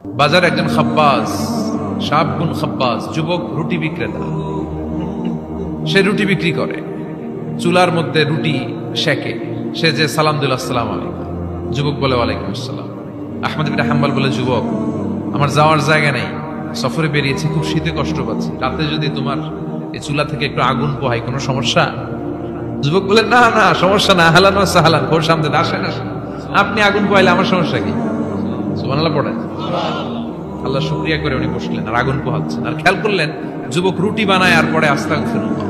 বাজার একজন খাব্বাস, শাবগুন খাব্বাস, যুবক রুটি বিক্রেতা। সে রুটি বিক্রি করে, চুলার মধ্যে রুটি সেকে। সে যে সালাম দিল, আসসালামু আলাইকুম, যুবক বলে ওয়ালাইকুম আসসালাম। আহমদ ইবনে হাম্বল বলে, যুবক আমার যাওয়ার জায়গা নেই, সফরে বেরিয়েছি, খুব শীতে কষ্ট পাচ্ছি, রাতে যদি তোমার এই চুলা থেকে একটু আগুন পোহাই কোনো সমস্যা? যুবক বলে, না না সমস্যা না, হালান ওয়া সাহালান, খোর সামনে আসেন আসেন, আপনি আগুন পোহাইলে আমার সমস্যা কি? সুবহানাল্লাহ পড়েন। আল্লাহ শুকরিয়া করে উনি বসলেন আর আগুন পোহাচ্ছেন, আর খেয়াল করলেন যুবক রুটি বানায় আর পরে আস্তাগফিরুল্লাহ,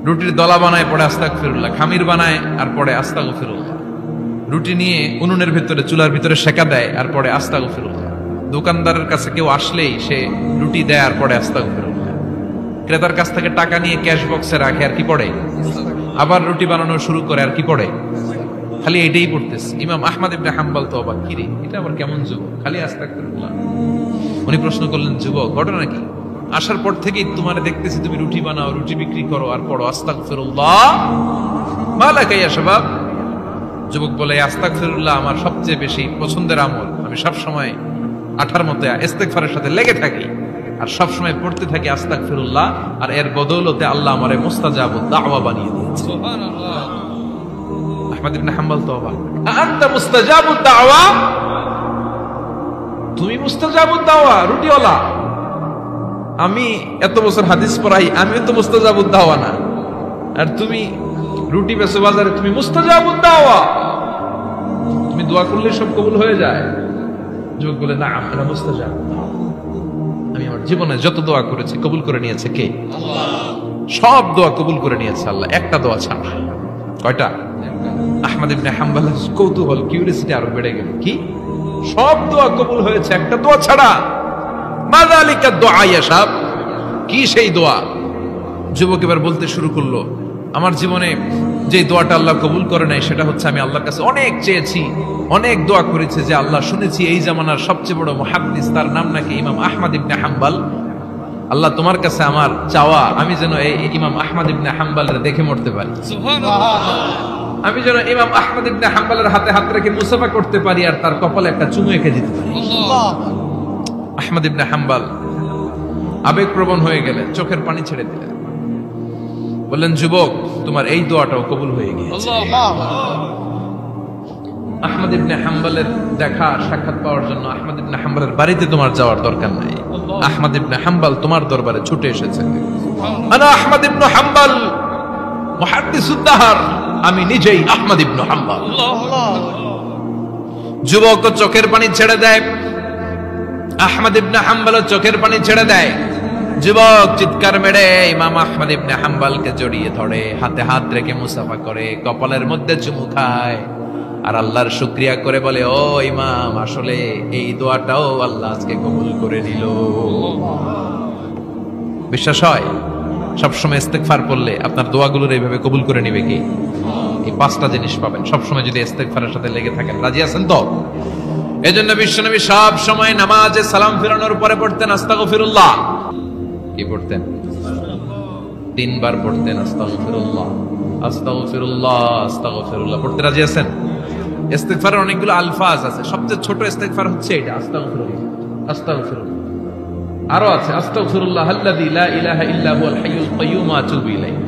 রুটির দলা বানায় পরে আস্তাগফিরুল্লাহ, খামির বানায় আর পরে আস্তাগফিরুল্লাহ, রুটি নিয়ে উনুনের ভিতরে চুলার ভিতরে সেকা দেয় আর পরে আস্তাগফিরুল্লাহ, দোকানদারের কাছে কেউ আসলেই সে রুটি দেয় আর পরে আস্তাগফিরুল্লাহ, ক্রেতার কাছ থেকে টাকা নিয়ে ক্যাশ বক্সে রাখে আর কি পড়ে, আবার রুটি বানানো শুরু করে আর কি পড়ে, খালি এটাই পড়তেছে। ইমাম আহমদ ইবনে হাম্বল তো অবাক, কি রে এটা আবার কেমন যুবক, খালি আস্তাগফিরুল্লাহ। উনি প্রশ্ন করলেন, যুবক ঘটনা কি? আসার পর থেকেই তোমার দেখতেছি তুমি রুটি বানাও, রুটি বিক্রি করো আর পড়ো আস্তাগফিরুল্লাহ, মালাকা ইয়া শাবাব। যুবক বলে, আস্তাগফিরুল্লাহ আমার সবচেয়ে বেশি পছন্দের আমল, আমি সব সময় আঠার মতো ইস্তেগফারের সাথে লেগে থাকি আর সব সময় পড়তে থাকি আস্তাগফিরুল্লাহ, আর এর বদৌলতে আল্লাহ আমারে মুস্তাজাবুদ দাওয়া বানিয়ে দিয়েছে। সুবহানাল্লাহ। আহমদ ইবনে হাম্বল তো অবাক, আনতা মুস্তাজাবুদ দাওয়া, তুমি মুস্তাজাবুদ দাওয়া রুটিওয়ালা? আমি এত বছর হাদিস পড়াই, আমিও তো মুস্তাজাবুদ দাওয়া না, আর তুমি রুটি বেচো বাজারে, তুমি মুস্তাজাবুদ দাওয়া, তুমি দোয়া করলে সব কবুল হয়ে যায়? যুবক বলে, না আমরা মুস্তাজাব, আমি আমার জীবনে যত দোয়া করেছি কবুল করে নিয়েছে কে? আল্লাহ। সব দোয়া কবুল করে নিয়েছে আল্লাহ, একটা দোয়া ছাড়া। কয়টা? আহমদ ইবনে হাম্বলের কৌতূহল, কিউরিয়াসিটি আরো বেড়ে গেল, কি সব দোয়া কবুল হয়েছে একটা দোয়া ছাড়া? মাযালিকা দুআ ইয়া শাব, কি সেই দোয়া? যুবক এবার বলতে শুরু করলো, আমার জীবনে যে দোয়াটা আল্লাহ কবুল করে নাই সেটা হচ্ছে, আমি আল্লাহর কাছে অনেক চেয়েছি, অনেক দোয়া করেছি যে আল্লাহ, শুনেছি এই জামানার সবচেয়ে বড় মুহাদ্দিস, তার নাম নাকি ইমাম আহমদ ইবনে হাম্বল, আল্লাহ তোমার কাছে আমার চাওয়া, আমি যেন এই ইমাম আহমদ ইবনে হাম্বলের দেখে মরতে পারি, আমি যেন ইমাম আহমদ ইবনে হাম্বলের হাতে হাত রেখে মুসাফা করতে পারি আর তার কপালে একটা চুমু এঁকে দিতে পারি। আহমদ ইবনে হাম্বল আবেগপ্রবণ হয়ে গেলেন, চোখের পানি ছেড়ে দিলেন, বললেন, যুবক তোমার এই দোয়াটাও কবুল হয়ে গিয়েছে। আহমদ ইবনে হাম্বলের দেখা সাক্ষাৎ পাওয়ার জন্য আহমদ ইবনে হাম্বলের বাড়িতে তোমার যাওয়ার দরকার নাই, আহমদ ইবনে হাম্বল তোমার দরবারে ছুটে এসেছে। আনা আহমদ ইবনে হাম্বল মুহাদ্দিসুদ দাহর, আমি নিজেই আহমদ ইবনে হাম্বল। যুবক চোখের পানি ছেড়ে দেয়, আহমদ ইবনে হাম্বল চোখের পানি ছেড়ে দেয়। যুবক চিৎকার মেরে ইমাম আহমদ ইবনে হাম্বলকে জড়িয়ে ধরে, হাতে হাত রেখে মুসাফা করে, কপালের মধ্যে চুমু খায় আর আল্লাহর শুকরিয়া করে বলে, ও ইমাম, আসলে এই দোয়াটাও আল্লাহ আজকে কবুল করে নিল। বিশ্বাস হয় সবসময় ইস্তেগফার পড়লে আপনার দোয়াগুলোর এইভাবে কবুল করে নিবে কি? এই পাঁচটা জিনিস পাবেন সবসময় যদি ইস্তেগফারের সাথে লেগে থাকেন। রাজি আছেন তো? এজন্য বিশ্বনবী সব সময় নামাজে সালাম ফিরানোর পরে পড়তেন আস্তাগফিরুল্লাহ। কি পড়তেন? 3 বার পড়তেন আস্তাগফিরুল্লাহ, আস্তাগফিরুল্লাহ, আস্তাগফিরুল্লাহ পড়তে রাজি আছেন? ইস্তেগফারের অনেকগুলো আলফাজ আছে, সবচেয়ে ছোট ইস্তেগফার হচ্ছে এটা, আস্তাগফিরুল্লাহ, আস্তাগফিরুল্লাহ। আরো আছে আস্তাগফিরুল্লাহ আল্লাযী লা ইলাহা ইল্লা হুয়াল হাইয়ুল কাইয়্যুম ওয়া আতুবু ইলাইহি।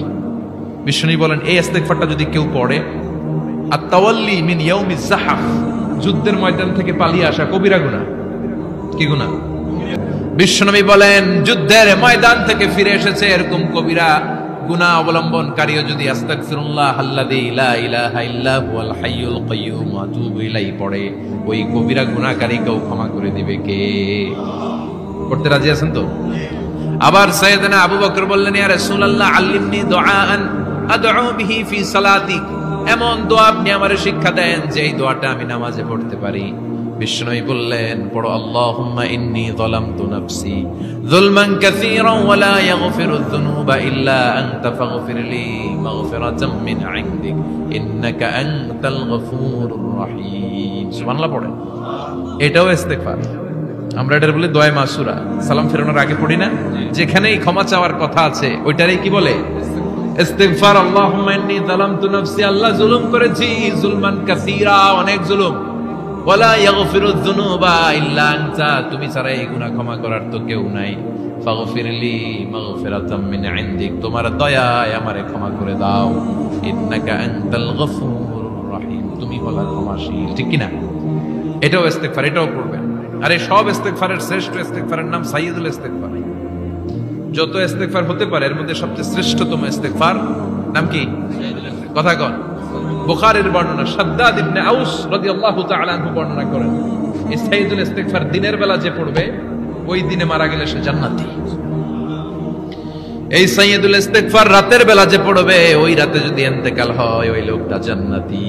বিশ্বনবী বলেন, এই ইস্তেগফারটা যদি কেউ পড়ে, আত-তাওয়াল্লি মিন ইয়াউমিজ যাহফ, যুদ্ধের ময়দান থেকে পালিয়ে আসা কবিরা গুনাহ। কি গুনাহ? বিশ্বনবী বলেন, যুদ্ধের ময়দান থেকে ফিরে এসেছে এরকম কবিরা গুনাহ অবলম্বনকারীও যদি আস্তাগফিরুল্লাহ আল্লাযী লা ইলাহা ইল্লা হুয়াল হাইয়ুল কাইয়্যুম ওয়া আতুবু ইলাইহি পড়ে, ওই কবিরা গুনাহকারীকেও ক্ষমা করে দিবে কে? পড়তে রাজি আছেন তো? আবার সাইয়েদনা আবু বকর বললেন, ইয়া রাসূলুল্লাহ আল্লিমনি দুআআন আদউ বিহি ফি সালাতি, এমন দোয়া আপনি আমারে শিক্ষা দেন যে এই দোয়াটা আমি নামাজে পড়তে পারি। বিশ্বনবী বললেন, পড়ো আল্লাহুম্মা ইন্নী যালামতু নাফসি যুলমান কাসীরান ওয়া লা ইয়াগফিরুয যুনুবা ইল্লা আনতা ফাগফিরলি মাগফিরাতাম মিন ইনদিক ইন্নাকা আনতাল গফুরুর রহিম। সুবহানাল্লাহ পড়েন, এটাও ইস্তেগফার। আমরা এটার বলি দোয়া মাসুরা, সালাম ফেরানোর আগে পড়ি না? যেখানেই ক্ষমা চাওয়ার কথা আছে ওইটারই কি বলে? ইস্তিগফার। আল্লাহুম্মা ইন্নী যালামতু নাফসি, আল্লাহ জুলুম করেছি, জুলমান কাসীরা, অনেক জুলুম, ওয়ালা ইয়াগফিরুয যুনুবা ইল্লা আনতা, তুমি ছাড়া এই গুনাহ ক্ষমা করার তো কেউ নাই। ফাগফিরলি মাগফিরাতাম মিন ইনদিক, তোমার দয়ায় আমারে ক্ষমা করে দাও। ইন্নাকা আনতাল গফুরুর রহিম, তুমি হলা ক্ষমাশীল। ঠিক কি না? এটাও ইস্তেগফার, এটাও করবেন। আর এই সব ইস্তেগফারের শ্রেষ্ঠ ইস্তেগফারের নাম সাইয়্যিদুল ইস্তেগফার। যত ইস্তেগফার হতে পারে এর মধ্যে সবচেয়ে শ্রেষ্ঠতম ইস্তেগফার নাম কি? কথা কন। বুখারীর বর্ণনা, শাদ্দাদ ইবনে আউস রাদিয়াল্লাহু তাআলা আনহু বর্ণনা করেন, এই সাইয়্যিদুল ইস্তেগফার দিনের বেলা যে পড়বে ওই দিনে মারা গেলে সে জান্নাতি। এই সাইয়্যিদুল ইস্তেগফার রাতের বেলা যে পড়বে ওই রাতে যদি ইন্তেকাল হয় ওই লোকটা জান্নাতি।